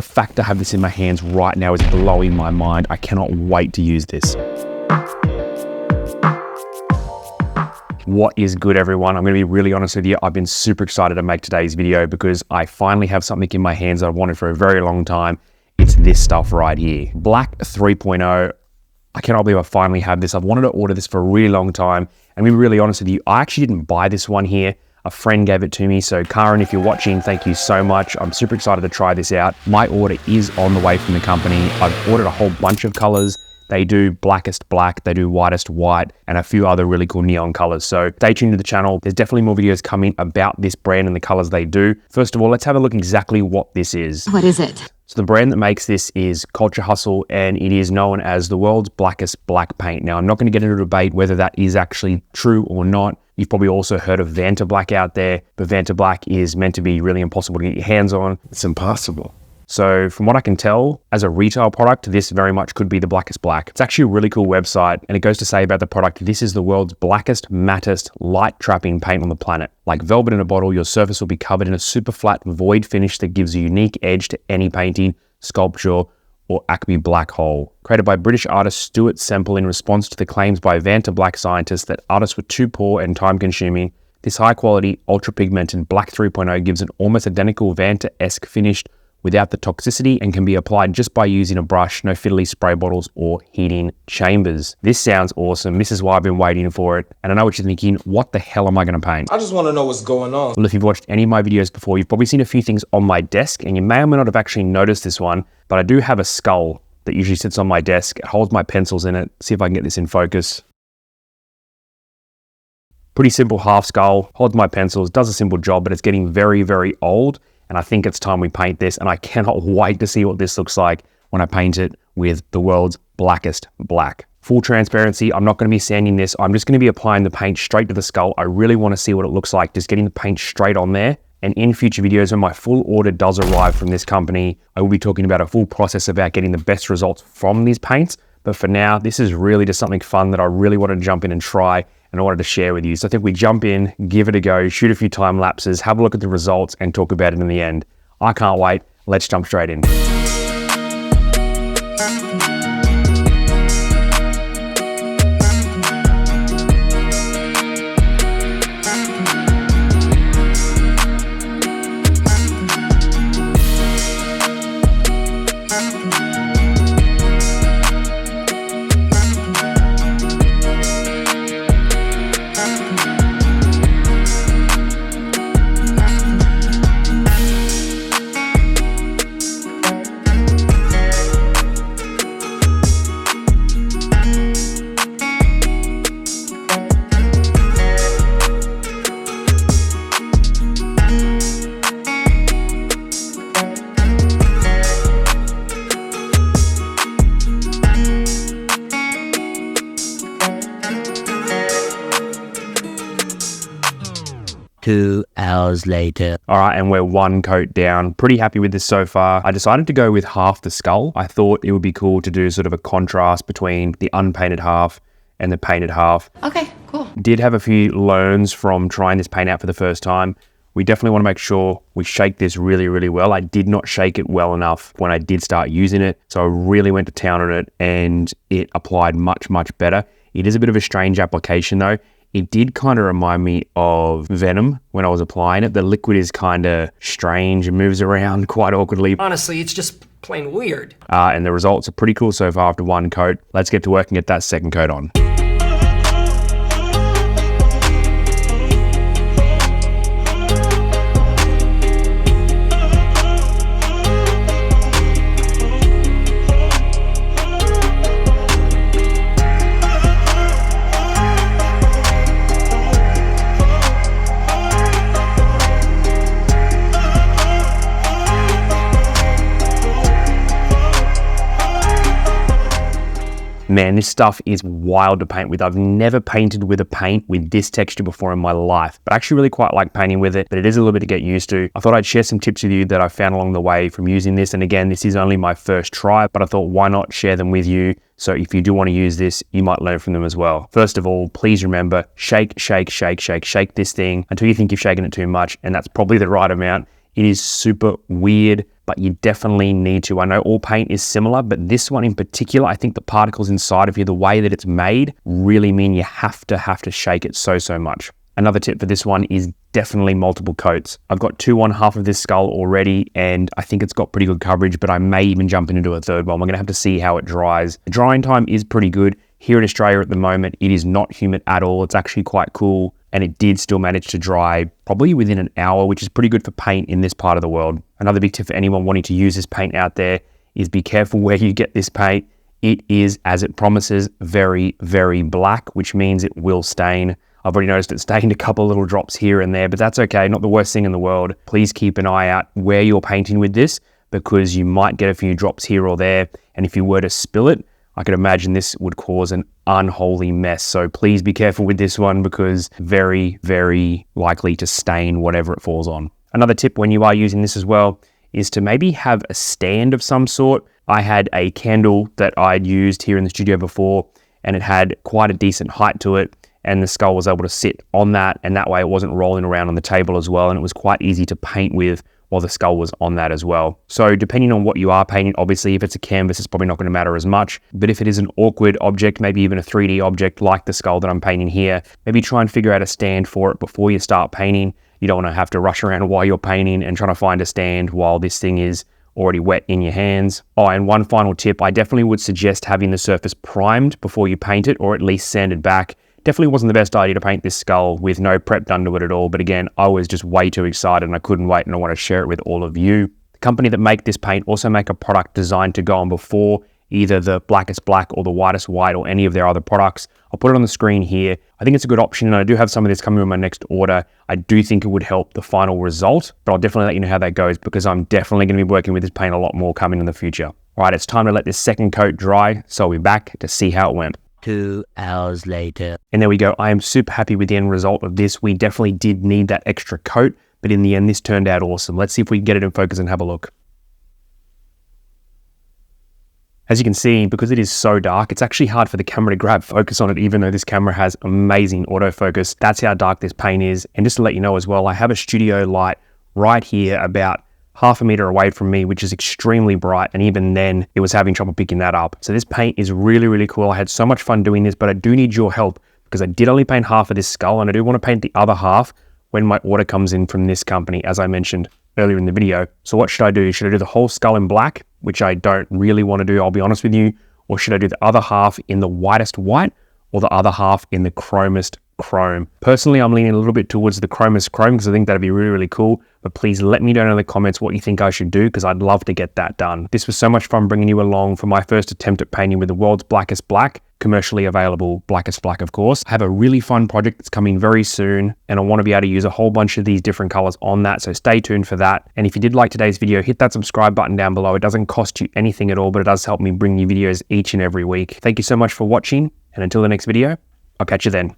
The fact I have this in my hands right now is blowing my mind. I cannot wait to use this. What is good, everyone? I'm going to be really honest with you. I've been super excited to make today's video because I finally have something in my hands that I've wanted for a very long time. It's this stuff right here. Black 3.0. I cannot believe I finally have this. I've wanted to order this for a really long time. And to be really honest with you, I actually didn't buy this one here. A friend gave it to me. So Karen, if you're watching, thank you so much. I'm super excited to try this out. My order is on the way from the company. I've ordered a whole bunch of colors. They do blackest black, they do whitest white, and a few other really cool neon colors. So stay tuned to the channel. There's definitely more videos coming about this brand and the colors they do. First of all, let's have a look exactly what this is. What is it? So the brand that makes this is Culture Hustle, and it is known as the world's blackest black paint. Now, I'm not going to get into a debate whether that is actually true or not. You've probably also heard of Vanta Black out there, but Vanta Black is meant to be really impossible to get your hands on. It's impossible. So from what I can tell, as a retail product, this very much could be the blackest black. It's actually a really cool website, and it goes to say about the product, this is the world's blackest, mattest, light trapping paint on the planet. Like velvet in a bottle, your surface will be covered in a super flat void finish that gives a unique edge to any painting, sculpture, or Acme black hole. Created by British artist Stuart Semple in response to the claims by Vanta Black scientists that artists were too poor and time consuming, this high quality, ultra pigmented Black 3.0 gives an almost identical Vanta-esque finish without the toxicity and can be applied just by using a brush, no fiddly spray bottles or heating chambers. This sounds awesome. This is why I've been waiting for it. And I know what you're thinking, what the hell am I going to paint? I just want to know what's going on. Well, if you've watched any of my videos before, you've probably seen a few things on my desk, and you may or may not have actually noticed this one, but I do have a skull that usually sits on my desk. It holds my pencils in it. See if I can get this in focus. Pretty simple half skull, holds my pencils, does a simple job, but it's getting very, very old. And I think it's time we paint this, and I cannot wait to see what this looks like when I paint it with the world's blackest black. Full transparency, I'm not going to be sanding this. I'm just going to be applying the paint straight to the skull. I really want to see what it looks like, just getting the paint straight on there. And in future videos, when my full order does arrive from this company, I will be talking about a full process about getting the best results from these paints. But for now, this is really just something fun that I really want to jump in and try, and I wanted to share with you. So I think we jump in, give it a go, shoot a few time lapses, have a look at the results, and talk about it in the end. I can't wait. Let's jump straight in. Two hours later. All right, and we're one coat down. Pretty happy with this so far. I decided to go with half the skull. I thought it would be cool to do sort of a contrast between the unpainted half and the painted half. Okay, cool. Did have a few learns from trying this paint out for the first time. We definitely want to make sure we shake this really, really well. I did not shake it well enough when I did start using it. So I really went to town on it, and it applied much, much better. It is a bit of a strange application though. It did kind of remind me of Venom when I was applying it. The liquid is kind of strange and moves around quite awkwardly. Honestly, it's just plain weird. And the results are pretty cool so far after one coat. Let's get to work and get that second coat on. Man, this stuff is wild to paint with. I've never painted with a paint with this texture before in my life, but I actually really quite like painting with it, but it is a little bit to get used to. I thought I'd share some tips with you that I found along the way from using this. And again, this is only my first try, but I thought why not share them with you? So if you do want to use this, you might learn from them as well. First of all, please remember, shake, shake, shake, shake, shake this thing until you think you've shaken it too much, and that's probably the right amount. It is super weird, but you definitely need to. I know all paint is similar, but this one in particular, I think the particles inside of here, the way that it's made, really mean you have to shake it so much. Another tip for this one is definitely multiple coats. I've got 2 on half of this skull already, and I think it's got pretty good coverage, but I may even jump into a third one. We're gonna have to see how it dries. The drying time is pretty good. Here in Australia at the moment, it is not humid at all. It's actually quite cool, and it did still manage to dry probably within an hour, which is pretty good for paint in this part of the world. Another big tip for anyone wanting to use this paint out there is be careful where you get this paint. It is, as it promises, very black, which means it will stain. I've already noticed it stained a couple little drops here and there, but that's okay, not the worst thing in the world. Please keep an eye out where you're painting with this, because you might get a few drops here or there, and if you were to spill it, I could imagine this would cause an unholy mess. So please be careful with this one, because very likely to stain whatever it falls on. Another tip when you are using this as well is to maybe have a stand of some sort. I had a candle that I'd used here in the studio before, and it had quite a decent height to it, and the skull was able to sit on that, and that way it wasn't rolling around on the table as well, and it was quite easy to paint with while the skull was on that as well. So depending on what you are painting, obviously if it's a canvas, it's probably not going to matter as much, but if it is an awkward object, maybe even a 3D object like the skull that I'm painting here, maybe try and figure out a stand for it before you start painting. You don't want to have to rush around while you're painting and trying to find a stand while this thing is already wet in your hands. Oh, and one final tip, I definitely would suggest having the surface primed before you paint it, or at least sanded back. Definitely wasn't the best idea to paint this skull with no prep done to it at all, but again, I was just way too excited and I couldn't wait, and I want to share it with all of you. The company that make this paint also make a product designed to go on before either the blackest black or the whitest white or any of their other products. I'll put it on the screen here. I think it's a good option, and I do have some of this coming in my next order. I do think it would help the final result, but I'll definitely let you know how that goes, because I'm definitely going to be working with this paint a lot more coming in the future. All right, it's time to let this second coat dry, so I'll be back to see how it went. 2 hours later. And there we go. I am super happy with the end result of this. We definitely did need that extra coat, but in the end, this turned out awesome. Let's see if we can get it in focus and have a look. As you can see, because it is so dark, it's actually hard for the camera to grab focus on it, even though this camera has amazing autofocus. That's how dark this paint is. And just to let you know as well, I have a studio light right here about half a meter away from me, which is extremely bright, and even then it was having trouble picking that up. So this paint is really cool. I had so much fun doing this, but I do need your help, because I did only paint half of this skull, and I do want to paint the other half when my order comes in from this company, as I mentioned earlier in the video. So what should I do? Should I do the whole skull in black, which I don't really want to do, I'll be honest with you, or should I do the other half in the whitest white, or the other half in the chromest chrome? Personally, I'm leaning a little bit towards the chromest chrome, because I think that'd be really cool, but please let me know in the comments what you think I should do, because I'd love to get that done. This was so much fun bringing you along for my first attempt at painting with the world's blackest black, commercially available blackest black, of course. I have a really fun project that's coming very soon, and I want to be able to use a whole bunch of these different colors on that, so stay tuned for that. And if you did like today's video, hit that subscribe button down below. It doesn't cost you anything at all, but it does help me bring you videos each and every week. Thank you so much for watching, and until the next video, I'll catch you then.